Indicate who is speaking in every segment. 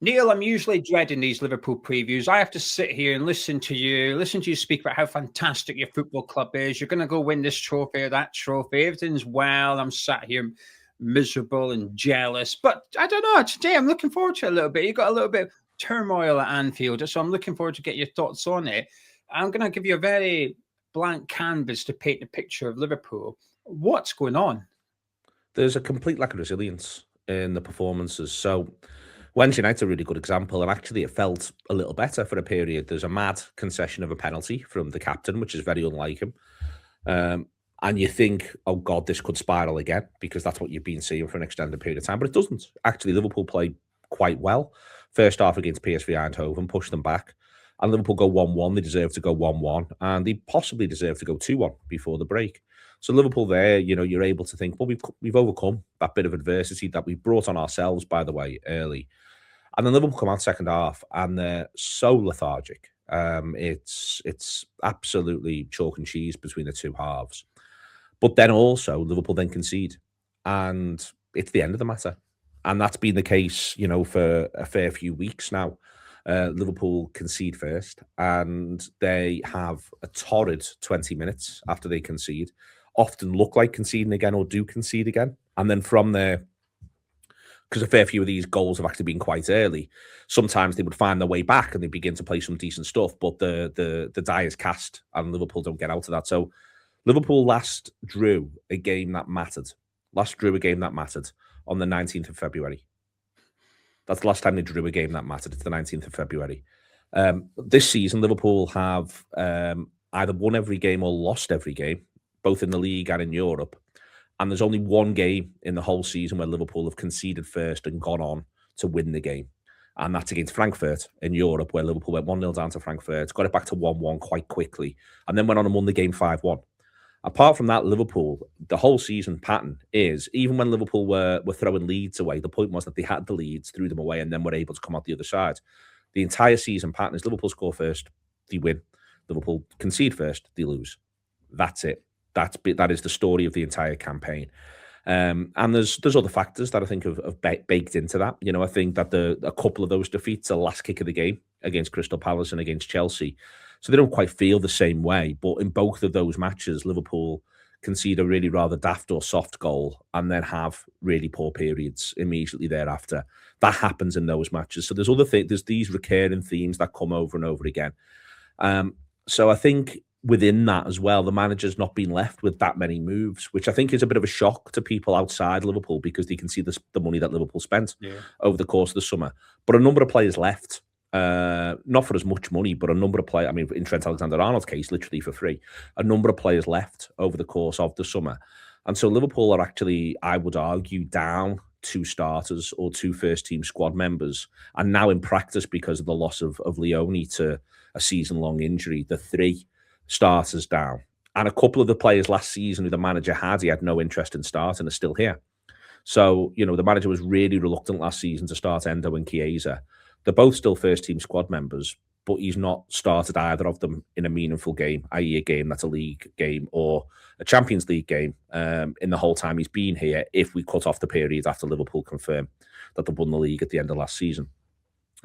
Speaker 1: Neil, I'm usually dreading these Liverpool previews. I have to sit here and listen to you speak about how fantastic your football club is. You're going to go win this trophy or that trophy. Everything's well. I'm sat here miserable and jealous. But I don't know. Today, I'm looking forward to it a little bit. You got a little bit of turmoil at Anfield, so I'm looking forward to get your thoughts on it. I'm going to give you a very blank canvas to paint the picture of Liverpool. What's going on?
Speaker 2: There's a complete lack of resilience in the performances. So Wednesday night's a really good example, and actually it felt a little better for a period. There's a mad concession of a penalty from the captain, which is very unlike him. And you think, oh God, this could spiral again, because that's what you've been seeing for an extended period of time. But it doesn't. Actually, Liverpool played quite well. First half against PSV Eindhoven, pushed them back. And Liverpool go 1-1. They deserve to go 1-1. And they possibly deserve to go 2-1 before the break. So Liverpool there, you're able to think, well, we've overcome that bit of adversity that we brought on ourselves, by the way, early. And then Liverpool come out second half, and they're so lethargic. It's absolutely chalk and cheese between the two halves. But then also, Liverpool then concede, and it's the end of the matter. And that's been the case, for a fair few weeks now. Liverpool concede first, and they have a torrid 20 minutes after they concede, often look like conceding again or do concede again. And then from there, because a fair few of these goals have actually been quite early, sometimes they would find their way back and they begin to play some decent stuff, but the die is cast and Liverpool don't get out of that. So Liverpool last drew a game that mattered. On the 19th of February. That's the last time they drew a game that mattered. It's the 19th of February. This season, Liverpool have either won every game or lost every game, both in the league and in Europe. And there's only one game in the whole season where Liverpool have conceded first and gone on to win the game. And that's against Frankfurt in Europe, where Liverpool went 1-0 down to Frankfurt, got it back to 1-1 quite quickly, and then went on and won the game 5-1. Apart from that, Liverpool, the whole season pattern is, even when Liverpool were throwing leads away, the point was that they had the leads, threw them away, and then were able to come out the other side. The entire season pattern is Liverpool score first, they win. Liverpool concede first, they lose. That's it. That is the story of the entire campaign. And there's other factors that I think have baked into that. I think that a couple of those defeats are the last kick of the game against Crystal Palace and against Chelsea. So they don't quite feel the same way. But in both of those matches, Liverpool concede a really rather daft or soft goal and then have really poor periods immediately thereafter. That happens in those matches. So there's these recurring themes that come over and over again. So I think within that as well, the manager's not been left with that many moves, which I think is a bit of a shock to people outside Liverpool because they can see the money that Liverpool spent over the course of the summer. But a number of players left. Not for as much money, but a number of players, in Trent Alexander-Arnold's case, literally for free, a number of players left over the course of the summer. And so Liverpool are actually, I would argue, down 2 starters or 2 first-team squad members. And now in practice, because of the loss of Leone to a season-long injury, the 3 starters down. And a couple of the players last season who the manager he had no interest in starting, are still here. So, the manager was really reluctant last season to start Endo and Chiesa. They're both still first-team squad members, but he's not started either of them in a meaningful game, i.e. a game that's a league game or a Champions League game in the whole time he's been here, if we cut off the period after Liverpool confirmed that they won the league at the end of last season.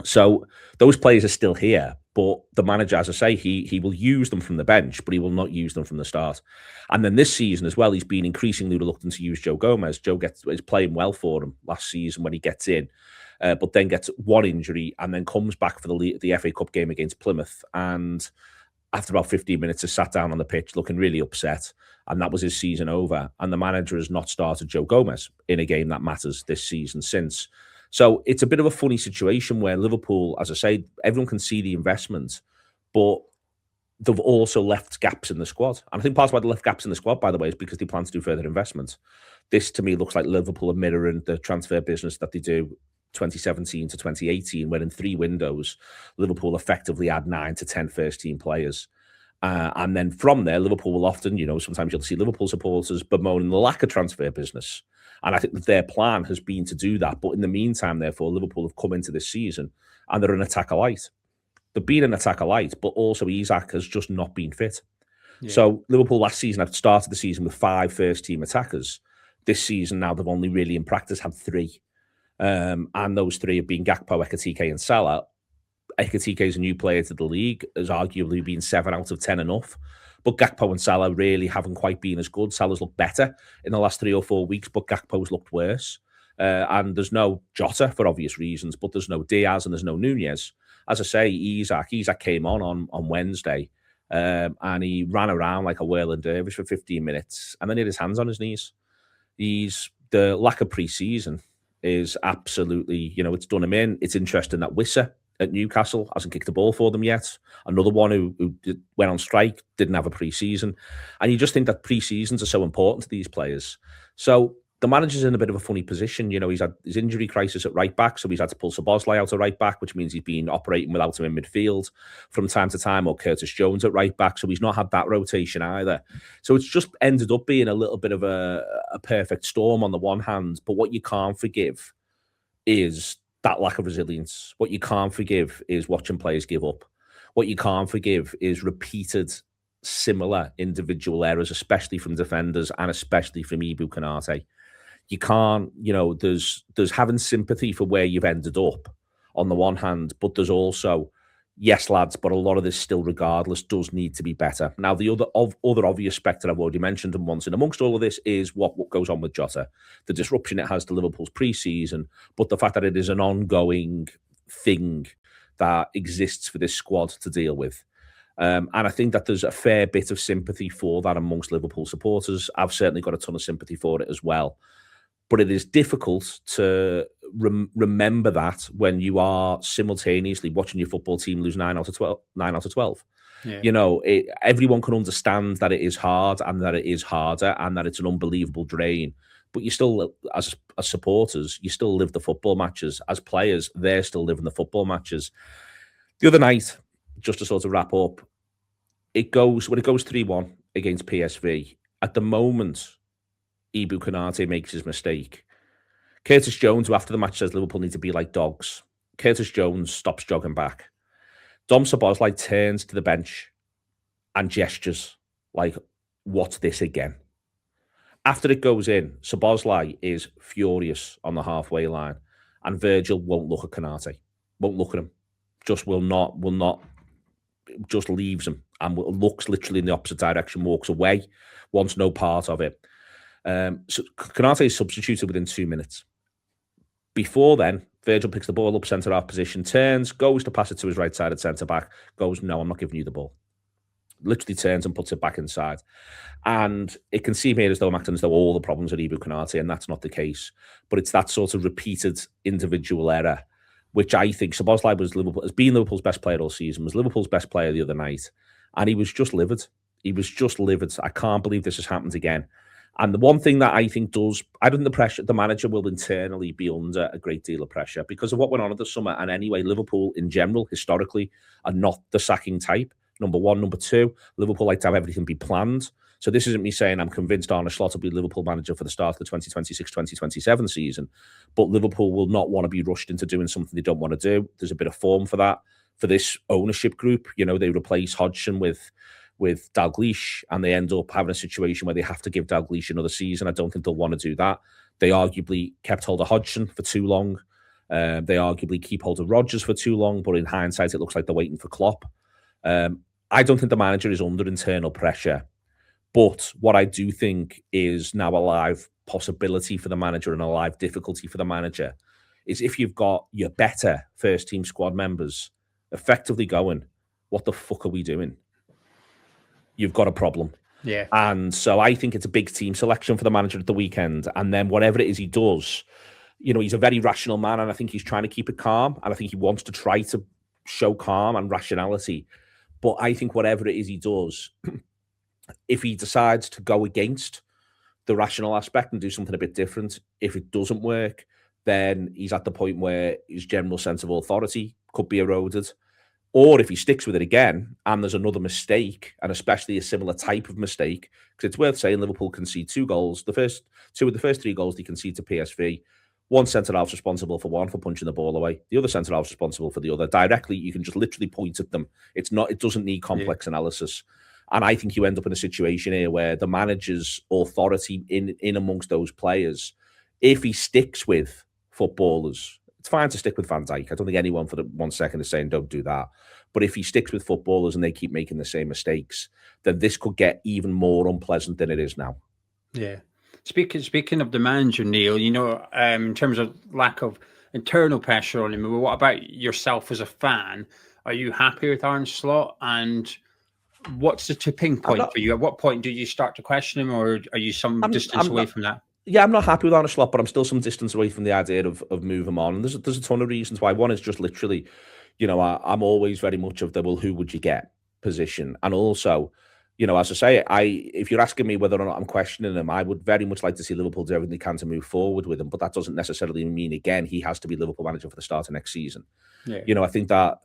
Speaker 2: So those players are still here, but the manager, as I say, he will use them from the bench, but he will not use them from the start. And then this season as well, he's been increasingly reluctant to use Joe Gomez. Joe is playing well for him last season when he gets in. But then gets one injury and then comes back for the FA Cup game against Plymouth. And after about 15 minutes, is sat down on the pitch looking really upset. And that was his season over. And the manager has not started Joe Gomez in a game that matters this season since. So it's a bit of a funny situation where Liverpool, as I say, everyone can see the investment, but they've also left gaps in the squad. And I think part of why they left gaps in the squad, by the way, is because they plan to do further investment. This, to me, looks like Liverpool are mirroring the transfer business that they do 2017 to 2018, where in 3 windows, Liverpool effectively add 9 to 10 first-team players. And then from there, Liverpool will often, sometimes you'll see Liverpool supporters bemoaning the lack of transfer business. And I think that their plan has been to do that. But in the meantime, therefore, Liverpool have come into this season and they're an attacker light. They've been an attacker light, but also Isak has just not been fit. Yeah. So Liverpool last season had started the season with 5 first-team attackers. This season now they've only really in practice had 3. And those three have been Gakpo, Ekitike and Salah. Ekitike is a new player to the league, has arguably been 7 out of 10 enough. But Gakpo and Salah really haven't quite been as good. Salah's looked better in the last 3 or 4 weeks, but Gakpo's looked worse. And there's no Jota for obvious reasons, but there's no Diaz and there's no Nunez. As I say, Isak came on Wednesday, and he ran around like a whirling dervish for 15 minutes and then he had his hands on his knees. The lack of pre-season is absolutely, it's done him in. It's interesting that Wissa at Newcastle hasn't kicked the ball for them yet. Another one who went on strike, didn't have a pre-season. And you just think that pre-seasons are so important to these players. So the manager's in a bit of a funny position. He's had his injury crisis at right back, so he's had to pull Szoboszlai out of right back, which means he's been operating without him in midfield from time to time, or Curtis Jones at right back, so he's not had that rotation either. So it's just ended up being a little bit of a perfect storm on the one hand, but what you can't forgive is that lack of resilience. What you can't forgive is watching players give up. What you can't forgive is repeated similar individual errors, especially from defenders and especially from Ibu Konate. You can't, there's having sympathy for where you've ended up on the one hand, but there's also, yes, lads, but a lot of this still, regardless, does need to be better. Now, the other obvious spectre I've already mentioned, and once in amongst all of this, is what goes on with Jota, the disruption it has to Liverpool's pre-season, but the fact that it is an ongoing thing that exists for this squad to deal with. And I think that there's a fair bit of sympathy for that amongst Liverpool supporters. I've certainly got a ton of sympathy for it as well. But it is difficult to remember that when you are simultaneously watching your football team lose 9 out of 12. Yeah. Everyone can understand that it is hard and that it is harder and that it's an unbelievable drain. But you still, as supporters, you still live the football matches. As players, they're still living the football matches. The other night, just to sort of wrap up, when it goes 3-1 against PSV, at the moment Ibu Konate makes his mistake, Curtis Jones, who after the match says Liverpool need to be like dogs, Curtis Jones stops jogging back. Dom Szoboszlai turns to the bench and gestures like, what's this again? After it goes in, Szoboszlai is furious on the halfway line, and Virgil won't look at Konate, won't look at him, just will not, just leaves him and looks literally in the opposite direction, walks away, wants no part of it. So Konate is substituted within 2 minutes. Before then, Virgil picks the ball up, centre-half position, turns, goes to pass it to his right-sided centre-back, goes, no, I'm not giving you the ball. Literally turns and puts it back inside. And it can seem here as though I'm acting as though all the problems are Ibu Konate, and that's not the case. But it's that sort of repeated individual error, which I think Szoboszlai has been Liverpool's best player all season, was Liverpool's best player the other night, and he was just livid. He was just livid. I can't believe this has happened again. And the one thing that I think the manager will internally be under a great deal of pressure because of what went on at the summer. And anyway, Liverpool in general, historically, are not the sacking type. Number one. Number two, Liverpool like to have everything be planned. So this isn't me saying I'm convinced Arne Slot will be Liverpool manager for the start of the 2026-2027 season. But Liverpool will not want to be rushed into doing something they don't want to do. There's a bit of form for that. For this ownership group, they replace Hodgson with Dalglish, and they end up having a situation where they have to give Dalglish another season. I don't think they'll want to do that. They arguably kept hold of Hodgson for too long. They arguably keep hold of Rodgers for too long, but in hindsight, it looks like they're waiting for Klopp. I don't think the manager is under internal pressure, but what I do think is now a live possibility for the manager and a live difficulty for the manager is if you've got your better first-team squad members effectively going, what the fuck are we doing? You've got a problem.
Speaker 1: Yeah.
Speaker 2: And so I think it's a big team selection for the manager at the weekend. And then whatever it is he does, he's a very rational man, and I think he's trying to keep it calm. And I think he wants to try to show calm and rationality. But I think whatever it is he does, if he decides to go against the rational aspect and do something a bit different, if it doesn't work, then he's at the point where his general sense of authority could be eroded. Or if he sticks with it again and there's another mistake, and especially a similar type of mistake, because it's worth saying Liverpool concede 2 goals. The first 2 of the first 3 goals they concede to PSV. One centre-half's responsible for one, for punching the ball away. The other centre-half's responsible for the other. Directly, you can just literally point at them. It doesn't need complex analysis. And I think you end up in a situation here where the manager's authority in amongst those players, if he sticks with footballers, it's fine to stick with Van Dijk. I don't think anyone for the 1 second is saying don't do that. But if he sticks with footballers and they keep making the same mistakes, then this could get even more unpleasant than it is now.
Speaker 1: Yeah. Speaking of the manager, Neil, in terms of lack of internal pressure on him, what about yourself as a fan? Are you happy with Arne Slot? And what's the tipping point for you? At what point do you start to question him, or are you some distance away from that?
Speaker 2: Yeah, I'm not happy with Arne Slot, but I'm still some distance away from the idea of moving him on. And there's a ton of reasons why. One is just literally, I'm always very much of the, well, who would you get position. And also, as I say, if you're asking me whether or not I'm questioning him, I would very much like to see Liverpool do everything they can to move forward with him. But that doesn't necessarily mean, again, he has to be Liverpool manager for the start of next season.
Speaker 1: Yeah.
Speaker 2: I think that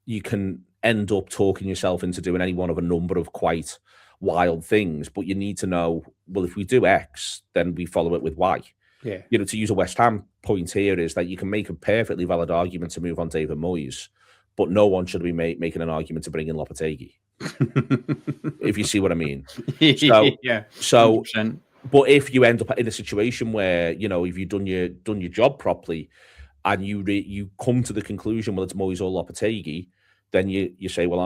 Speaker 2: you can end up talking yourself into doing any one of a number of quite wild things, but you need to know, well, if we do X, then we follow it with Y.
Speaker 1: Yeah.
Speaker 2: To use a West Ham point here is that you can make a perfectly valid argument to move on David Moyes, but no one should be making an argument to bring in Lopetegui. If you see what I mean. So,
Speaker 1: yeah.
Speaker 2: So,
Speaker 1: 100%.
Speaker 2: but if you end up in a situation where, if you've done your job properly and you come to the conclusion, well, it's Moyes or Lopetegui, then you say, well,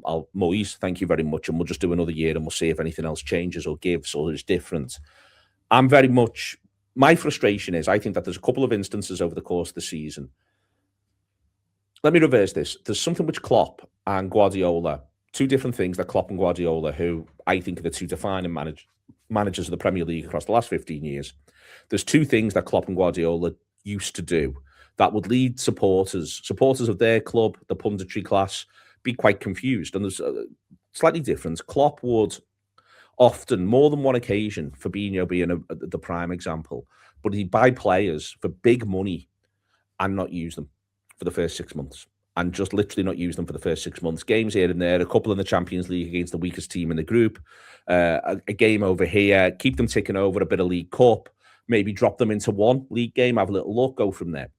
Speaker 2: I'll Moyes, thank you very much, and we'll just do another year and we'll see if anything else changes or gives or is different. I'm very much, my frustration is I think that there's a couple of instances over the course of the season. Let me reverse this. There's something which Klopp and Guardiola, two different things that Klopp and Guardiola, who I think are the two defining managers of the Premier League across the last 15 years. There's two things that Klopp and Guardiola used to do that would lead supporters of their club, the punditry class, be quite confused. And there's a slightly different. Klopp would often, more than one occasion, Fabinho being the prime example, but he'd buy players for big money and not use them for the first 6 months. And just literally not use them for the first 6 months. Games here and there, a couple in the Champions League against the weakest team in the group, a game over here, keep them ticking over, a bit of League Cup, maybe drop them into one league game, have a little look, go from there.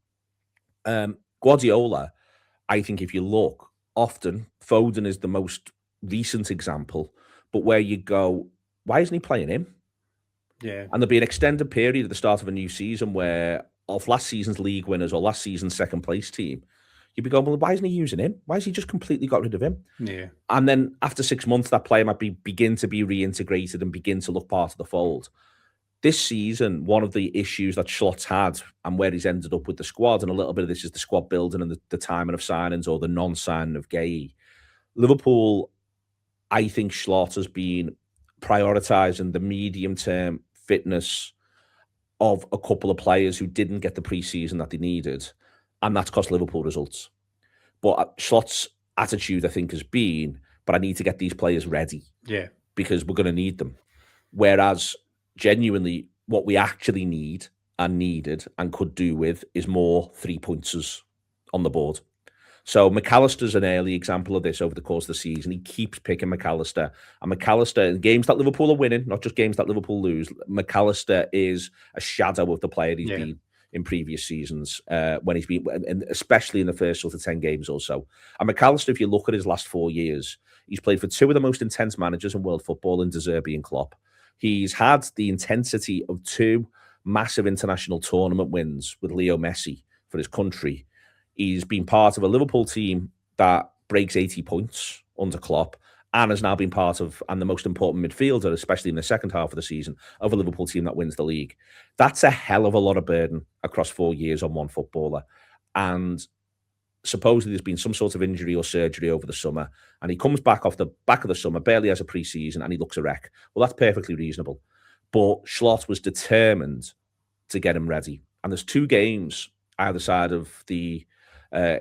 Speaker 2: Guardiola, I think if you look, often Foden is the most recent example, but where you go, why isn't he playing him?
Speaker 1: Yeah.
Speaker 2: And there'll be an extended period at the start of a new season where of last season's league winners or last season's second place team, you'd be going, well, why isn't he using him? Why has he just completely got rid of him?
Speaker 1: Yeah.
Speaker 2: And then after 6 months, that player might begin to be reintegrated and begin to look part of the fold. This season, one of the issues that Slot's had and where he's ended up with the squad, and a little bit of this is the squad building and the timing of signings or the non-signing of Gay. Liverpool, I think Slot has been prioritising the medium-term fitness of a couple of players who didn't get the pre-season that they needed, and that's cost Liverpool results. But Slot's attitude, I think, has been, but I need to get these players ready.
Speaker 1: Yeah.
Speaker 2: Because we're going to need them. Whereas genuinely what we actually need and needed and could do with is more 3-pointers on the board. So McAllister's an early example of this over the course of the season. He keeps picking McAllister. And McAllister, in games that Liverpool are winning, not just games that Liverpool lose, McAllister is a shadow of the player he's been in previous seasons, when he's been, and especially in the first sort of 10 games or so. And McAllister, if you look at his last 4 years, he's played for two of the most intense managers in world football in De Zerbi and Klopp. He's had the intensity of two massive international tournament wins with Leo Messi for his country. He's been part of a Liverpool team that breaks 80 points under Klopp and has now been part of, and the most important midfielder, especially in the second half of the season, of a Liverpool team that wins the league. That's a hell of a lot of burden across 4 years on one footballer. And supposedly there's been some sort of injury or surgery over the summer, and he comes back off the back of the summer, barely has a pre-season, and he looks a wreck. Well, that's perfectly reasonable. But Slot was determined to get him ready. And there's two games either side of the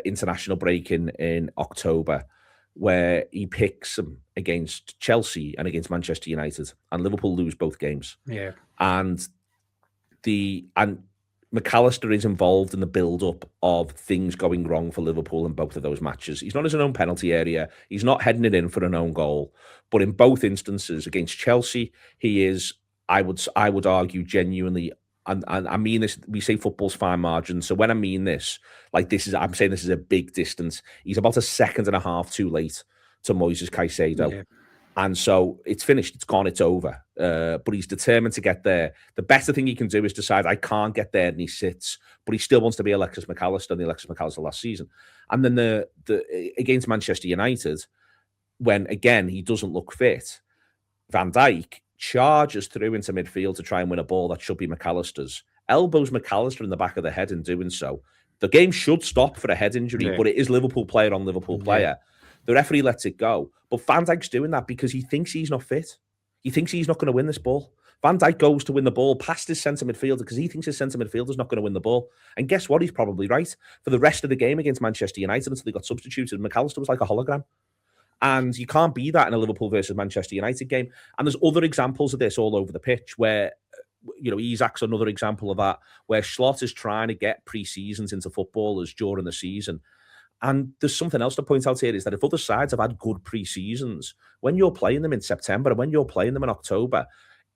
Speaker 2: international break in October where he picks them against Chelsea and against Manchester United, and Liverpool lose both games.
Speaker 1: Yeah.
Speaker 2: And McAllister is involved in the build-up of things going wrong for Liverpool in both of those matches. He's not in his own penalty area. He's not heading it in for an own goal. But in both instances, against Chelsea, he is, I would argue, genuinely, and I mean this, we say football's fine margin. So when I mean this, I'm saying this is a big distance. He's about a second and a half too late to Moises Caicedo.
Speaker 1: Yeah.
Speaker 2: And so it's finished, it's gone, it's over. But he's determined to get there. The better thing he can do is decide, I can't get there, and he sits. But he still wants to be Alexis McAllister, and the Alexis McAllister last season. And then the against Manchester United, when, again, he doesn't look fit, Van Dijk charges through into midfield to try and win a ball that should be McAllister's, elbows McAllister in the back of the head in doing so. The game should stop for a head injury, but it is Liverpool player on Liverpool player. The referee lets it go. But Van Dijk's doing that because he thinks he's not fit. He thinks he's not going to win this ball. Van Dijk goes to win the ball past his centre midfielder because he thinks his centre midfielder's not going to win the ball. And guess what? He's probably right. For the rest of the game against Manchester United until they got substituted, McAllister was like a hologram. And you can't be that in a Liverpool versus Manchester United game. And there's other examples of this all over the pitch where, Isak's another example of that, where Slot is trying to get pre-seasons into footballers during the season. And there's something else to point out here is that if other sides have had good pre-seasons, when you're playing them in September and when you're playing them in October,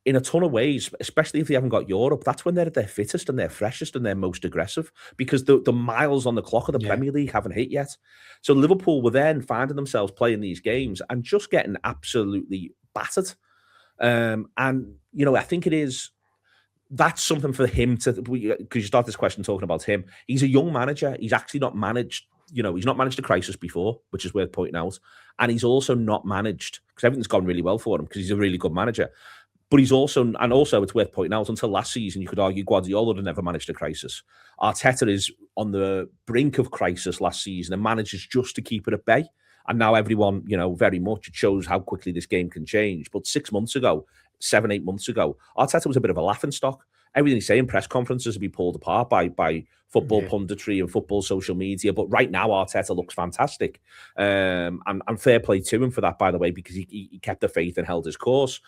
Speaker 2: in a ton of ways, especially if they haven't got Europe, that's when they're at their fittest and their freshest and they're most aggressive because the miles on the clock of the Premier League haven't hit yet. So Liverpool were then finding themselves playing these games and just getting absolutely battered. And, I think that's something for him to, because you start this question talking about him. He's a young manager. He's actually not managed, he's not managed a crisis before, which is worth pointing out. And he's also not managed, because everything's gone really well for him, because he's a really good manager. But he's also it's worth pointing out, until last season, you could argue Guardiola had never managed a crisis. Arteta is on the brink of crisis last season and manages just to keep it at bay. And now everyone, very much, it shows how quickly this game can change. But 8 months ago, Arteta was a bit of a laughingstock. Everything he's saying in press conferences will be pulled apart by football punditry and football social media. But right now, Arteta looks fantastic. And fair play to him for that, by the way, because he kept the faith and held his course.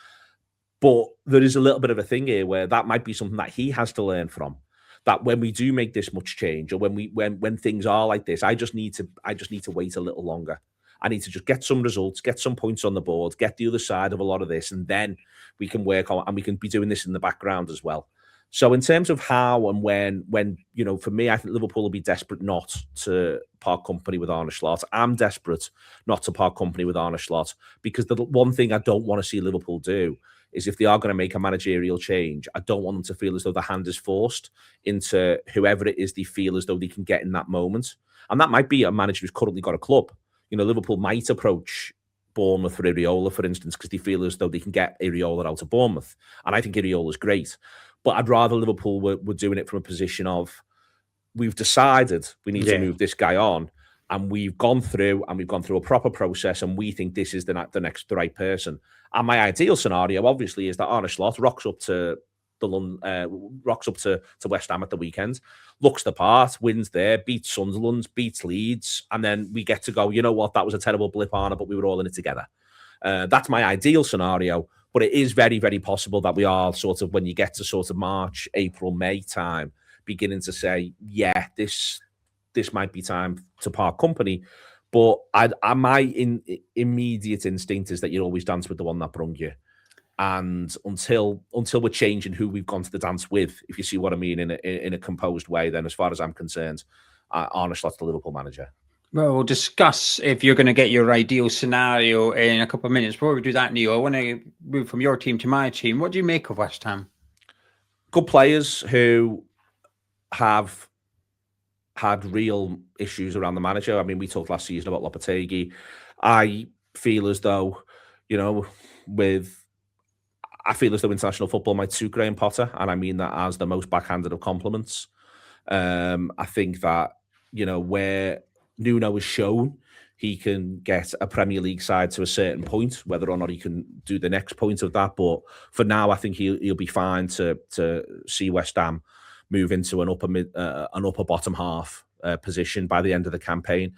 Speaker 2: But there is a little bit of a thing here where that might be something that he has to learn from. That when we do make this much change, or when things are like this, I just need to wait a little longer. I need to just get some results, get some points on the board, get the other side of a lot of this, and then we can work on, and we can be doing this in the background as well. So in terms of how and when, for me, I think Liverpool will be desperate not to part company with Arne Slot. I'm desperate not to part company with Arne Slot, because the one thing I don't want to see Liverpool do is, if they are going to make a managerial change, I don't want them to feel as though the hand is forced into whoever it is they feel as though they can get in that moment. And that might be a manager who's currently got a club. Liverpool might approach Bournemouth for Iraola, for instance, because they feel as though they can get Iraola out of Bournemouth. And I think Iraola's great. But I'd rather Liverpool were doing it from a position of, we've decided we need to move this guy on, and we've gone through a proper process, and we think this is the right person. And my ideal scenario, obviously, is that Arne Slot rocks up to West Ham at the weekend, looks the part, wins there, beats Sunderland, beats Leeds, and then we get to go, you know what, that was a terrible blip, Arne, but we were all in it together. That's my ideal scenario. But it is very, very possible that we are sort of, when you get to sort of March, April, May time, beginning to say, this might be time to part company. But my immediate instinct is that you always dance with the one that brung you. And until we're changing who we've gone to the dance with, if you see what I mean, in a composed way, then as far as I'm concerned, Arne Slot's the Liverpool manager.
Speaker 1: Well, we'll discuss if you're going to get your ideal scenario in a couple of minutes. Before we do that, Neil, I want to move from your team to my team. What do you make of West Ham?
Speaker 2: Good players who have had real issues around the manager. I mean, we talked last season about Lopetegui. I feel as though, international football might suit Graham Potter, and I mean that as the most backhanded of compliments. I think that, where Nuno has shown he can get a Premier League side to a certain point, whether or not he can do the next point of that. But for now, I think he'll be fine to see West Ham move into an upper bottom half position by the end of the campaign.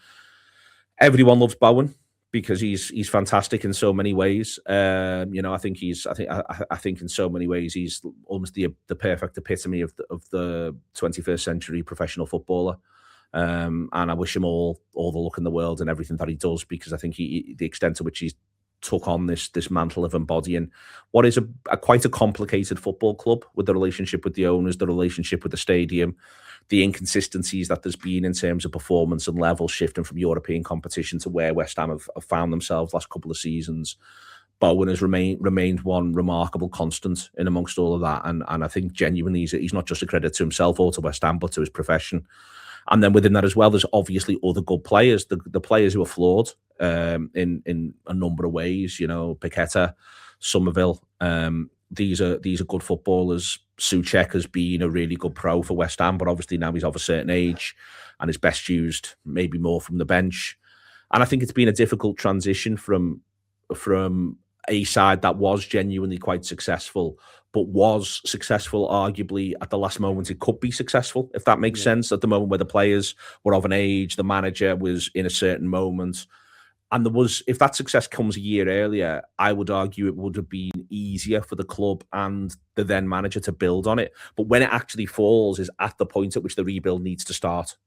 Speaker 2: Everyone loves Bowen because he's fantastic in so many ways. I think in so many ways he's almost the perfect epitome of the 21st century professional footballer. And I wish him all the luck in the world and everything that he does, because I think the extent to which he's took on this mantle of embodying what is quite a complicated football club, with the relationship with the owners, the relationship with the stadium, the inconsistencies that there's been in terms of performance and level shifting from European competition to where West Ham have found themselves last couple of seasons. Bowen has remained one remarkable constant in amongst all of that, and I think genuinely he's not just a credit to himself or to West Ham, but to his profession. And then within that as well, there's obviously other good players, the players who are flawed in a number of ways. Paqueta, Somerville. These are good footballers. Souček has been a really good pro for West Ham, but obviously now he's of a certain age and is best used maybe more from the bench. And I think it's been a difficult transition from a side that was genuinely quite successful, but was successful arguably at the last moment it could be successful, if that makes sense, at the moment where the players were of an age, the manager was in a certain moment. And if that success comes a year earlier, I would argue it would have been easier for the club and the then manager to build on it. But when it actually falls is at the point at which the rebuild needs to start.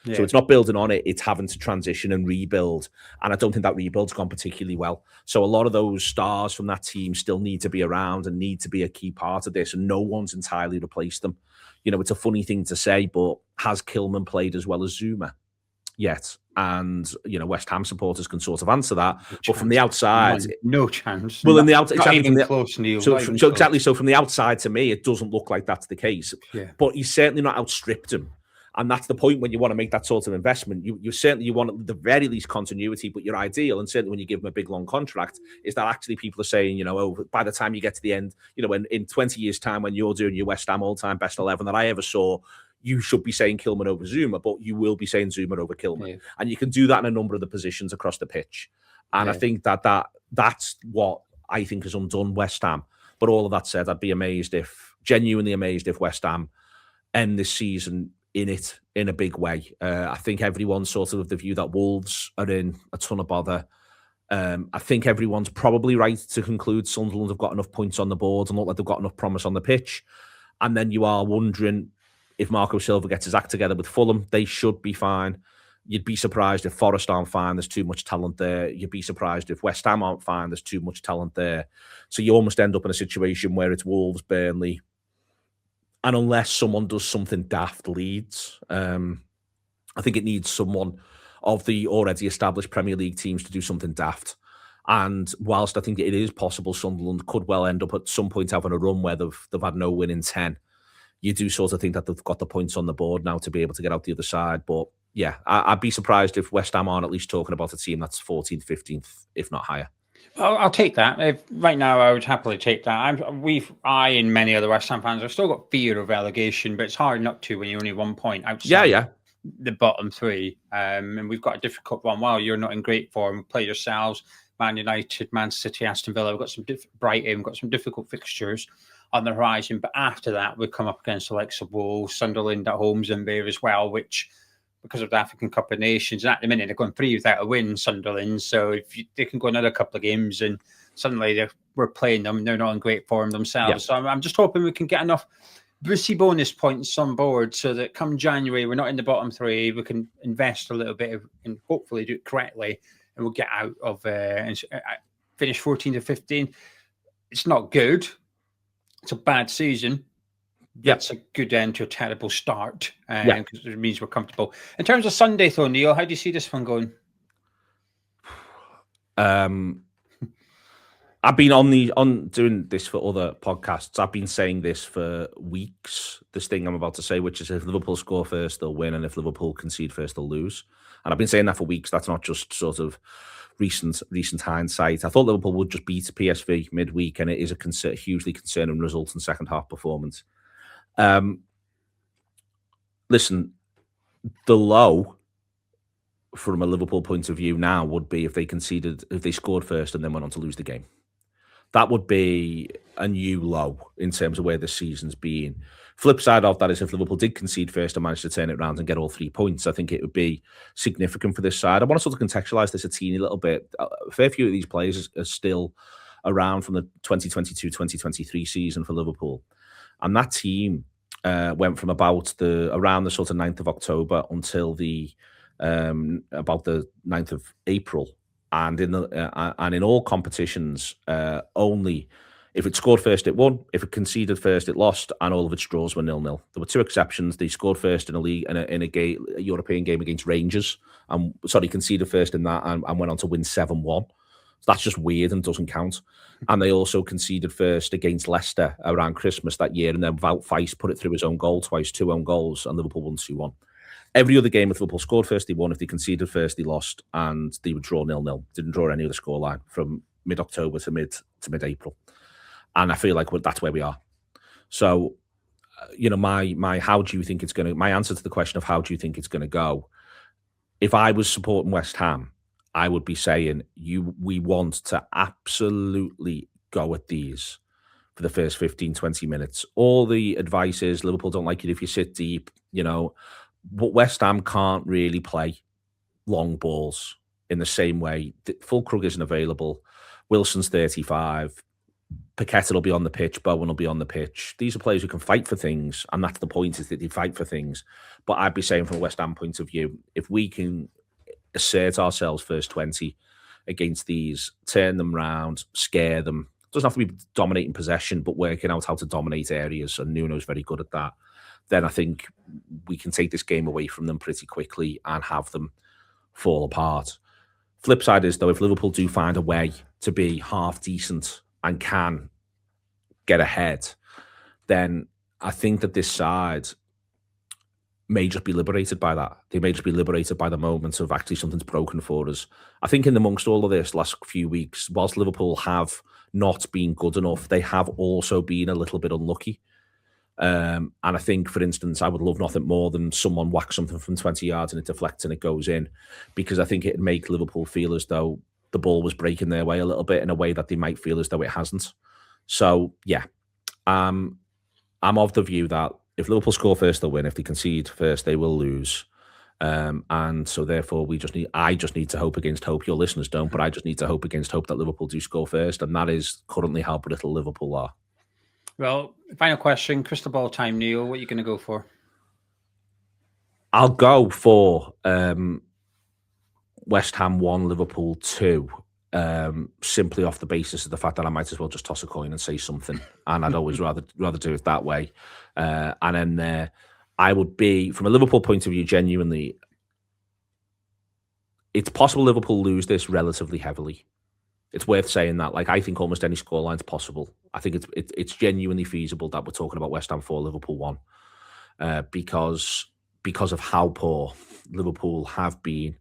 Speaker 2: Yeah. So it's not building on it, it's having to transition and rebuild. And I don't think that rebuild's gone particularly well. So a lot of those stars from that team still need to be around and need to be a key part of this. And no one's entirely replaced them. It's a funny thing to say, but has Kilman played as well as Zuma yet? And West Ham supporters can sort of answer that, but from the outside,
Speaker 1: no chance.
Speaker 2: Well, in the outside,
Speaker 1: exactly close, Neil.
Speaker 2: So exactly. So from the outside, to me, it doesn't look like that's the case.
Speaker 1: Yeah.
Speaker 2: But he's certainly not outstripped him, and that's the point when you want to make that sort of investment. You certainly want at the very least continuity, but your ideal, and certainly when you give him a big long contract, is that actually people are saying, by the time you get to the end, in 20 years' time when you're doing your West Ham all-time best 11 that I ever saw, you should be saying Kilman over Zuma, but you will be saying Zuma over Kilman. Yeah. And you can do that in a number of the positions across the pitch. And I think that's what I think has undone West Ham. But all of that said, I'd be genuinely amazed if West Ham end this season in a big way. I think everyone's sort of the view that Wolves are in a ton of bother. I think everyone's probably right to conclude Sunderland have got enough points on the board and look like they've got enough promise on the pitch. And then you are wondering, if Marco Silva gets his act together with Fulham, they should be fine. You'd be surprised if Forest aren't fine. There's too much talent there. You'd be surprised if West Ham aren't fine. There's too much talent there. So you almost end up in a situation where it's Wolves, Burnley, and unless someone does something daft, Leeds. I think it needs someone of the already established Premier League teams to do something daft. And whilst I think it is possible Sunderland could well end up at some point having a run where they've had no win in 10, you do sort of think that they've got the points on the board now to be able to get out the other side. But yeah, I'd be surprised if West Ham aren't at least talking about a team that's 14th, 15th, if not higher.
Speaker 1: I'll take that. Right now, I would happily take that. I and many other West Ham fans have still got fear of relegation, but it's hard not to when you're only 1 point outside the bottom three. And we've got a difficult one. While you're not in great form, play yourselves. Man United, Man City, Aston Villa. We've got some Brighton. We've got some difficult fixtures on the horizon, but after that we come up against the likes of Wolves, Sunderland at home's in there as well, which because of the African Cup of Nations, and at the minute they're going 3 without a win, Sunderland. So if they can go another couple of games and suddenly we're playing them, they're not in great form themselves. Yeah. So I'm just hoping we can get enough Brucey bonus points on board so that come January we're not in the bottom 3. We can invest a little bit and hopefully do it correctly, and we'll get out of and finish 14 to 15. It's not good. It's a bad season. That's a good end to a terrible start because it means we're comfortable. In terms of Sunday, though, Neil, how do you see this one going?
Speaker 2: I've been on doing this for other podcasts. I've been saying this for weeks. This thing I'm about to say, which is if Liverpool score first, they'll win, and if Liverpool concede first, they'll lose. And I've been saying that for weeks. That's not just sort of recent hindsight. I thought Liverpool would just beat PSV midweek, and it is a hugely concerning result in second half performance. Listen, the low from a Liverpool point of view now would be if they scored first and then went on to lose the game. That would be a new low in terms of where the season's been. Flip side of that is if Liverpool did concede first and managed to turn it around and get all 3 points, I think it would be significant for this side. I want to sort of contextualise this a teeny little bit. A fair few of these players are still around from the 2022-2023 season for Liverpool. And that team went from around the sort of 9th of October until about the 9th of April. And in all competitions, only if it scored first, it won. If it conceded first, it lost, and all of its draws were 0-0. There were 2 exceptions. They scored first in a European game against Rangers, conceded first in that, and went on to win 7-1. That's just weird and doesn't count. And they also conceded first against Leicester around Christmas that year, and then Wout Faes put it through his own goal twice, 2 own goals, and Liverpool won 2-1. Every other game, if Liverpool scored first, they won. If they conceded first, they lost, and they would draw 0-0. Didn't draw any other scoreline from mid-October to mid-April. And I feel like that's where we are. So, my how do you think it's going to? My answer to the question of how do you think it's going to go? If I was supporting West Ham, I would be saying we want to absolutely go at these for the first 15, 20 minutes. All the advice is Liverpool don't like it if you sit deep, but West Ham can't really play long balls in the same way. Fulkrug isn't available. Wilson's 35. Paqueta will be on the pitch. Bowen will be on the pitch. These are players who can fight for things, and that's the point, is that they fight for things. But I'd be saying from a West Ham point of view, if we can assert ourselves first 20 against these, turn them round, scare them. It doesn't have to be dominating possession, but working out how to dominate areas, and Nuno's very good at that. Then I think we can take this game away from them pretty quickly and have them fall apart. Flip side is, though, if Liverpool do find a way to be half decent and can get ahead, then I think that this side may just be liberated by that. They may just be liberated by the moment of actually something's broken for us. I think in amongst all of this last few weeks, whilst Liverpool have not been good enough, they have also been a little bit unlucky. And I think, for instance, I would love nothing more than someone whacks something from 20 yards and it deflects and it goes in, because I think it'd make Liverpool feel as though the ball was breaking their way a little bit in a way that they might feel as though it hasn't. So, yeah, I'm of the view that if Liverpool score first, they'll win. If they concede first, they will lose. And so, therefore, I just need to hope against hope. Your listeners don't, but I just need to hope against hope that Liverpool do score first. And that is currently how brittle Liverpool are.
Speaker 1: Well, final question, crystal ball time, Neil. What are you going to go for?
Speaker 2: I'll go for West Ham 1, Liverpool 2. Simply off the basis of the fact that I might as well just toss a coin and say something, and I'd always rather do it that way. And then I would be, from a Liverpool point of view, genuinely, it's possible Liverpool lose this relatively heavily. It's worth saying that. Like, I think almost any scoreline is possible. I think it's genuinely feasible that we're talking about West Ham 4, Liverpool 1, because of how poor Liverpool have been,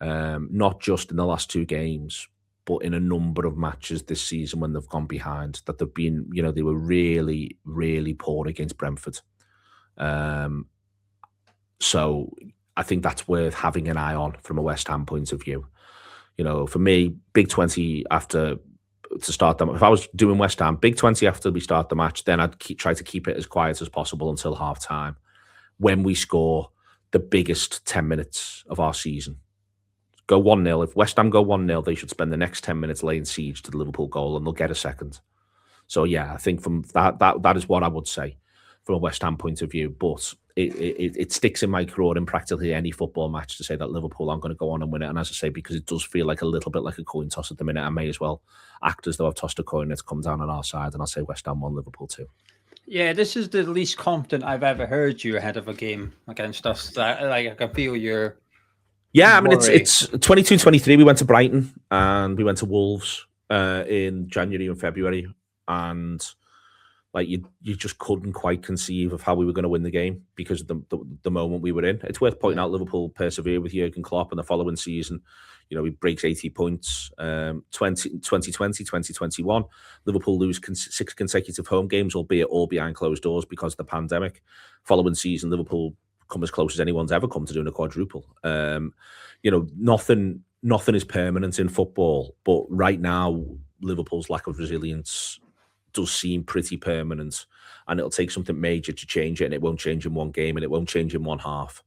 Speaker 2: not just in the last 2 games, but in a number of matches this season when they've gone behind, that they've been, they were really, really poor against Brentford. So I think that's worth having an eye on from a West Ham point of view. For me, big 20 after to start them. If I was doing West Ham, big 20 after we start the match, then I'd try to keep it as quiet as possible until half time, when we score the biggest 10 minutes of our season. Go 1-0. If West Ham go 1-0, they should spend the next 10 minutes laying siege to the Liverpool goal, and they'll get a second. So, yeah, I think from that is what I would say from a West Ham point of view. But it sticks in my craw in practically any football match to say that Liverpool aren't going to go on and win it. And as I say, because it does feel like a little bit like a coin toss at the minute, I may as well act as though I've tossed a coin and it's come down on our side, and I'll say West Ham 1, Liverpool 2.
Speaker 1: Yeah, this is the least confident I've ever heard you ahead of a game against us. I can feel your...
Speaker 2: Yeah, I mean, it's 22-23. We went to Brighton and we went to Wolves in January and February, and like you just couldn't quite conceive of how we were going to win the game because of the moment we were in. It's worth pointing out Liverpool persevered with Jurgen Klopp, and the following season, he breaks 80 points. 2020, 2021, Liverpool lose 6 consecutive home games, albeit all behind closed doors because of the pandemic. Following season, Liverpool come as close as anyone's ever come to doing a quadruple. Nothing is permanent in football, but right now Liverpool's lack of resilience does seem pretty permanent, and it'll take something major to change it, and it won't change in one game, and it won't change in one half.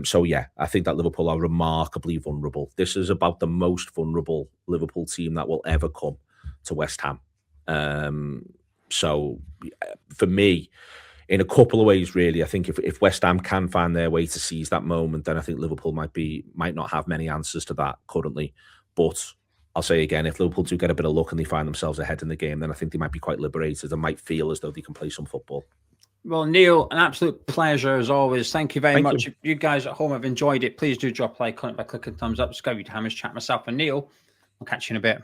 Speaker 2: So yeah, I think that Liverpool are remarkably vulnerable. This is about the most vulnerable Liverpool team that will ever come to West Ham. So for me, in a couple of ways, really, I think if West Ham can find their way to seize that moment, then I think Liverpool might not have many answers to that currently. But I'll say again, if Liverpool do get a bit of luck and they find themselves ahead in the game, then I think they might be quite liberated and might feel as though they can play some football.
Speaker 1: Well, Neil, an absolute pleasure as always. Thank you very much. You guys at home have enjoyed it. Please do drop a like on it by clicking thumbs up. Scotty Hammers, chat myself and Neil. I'll catch you in a bit.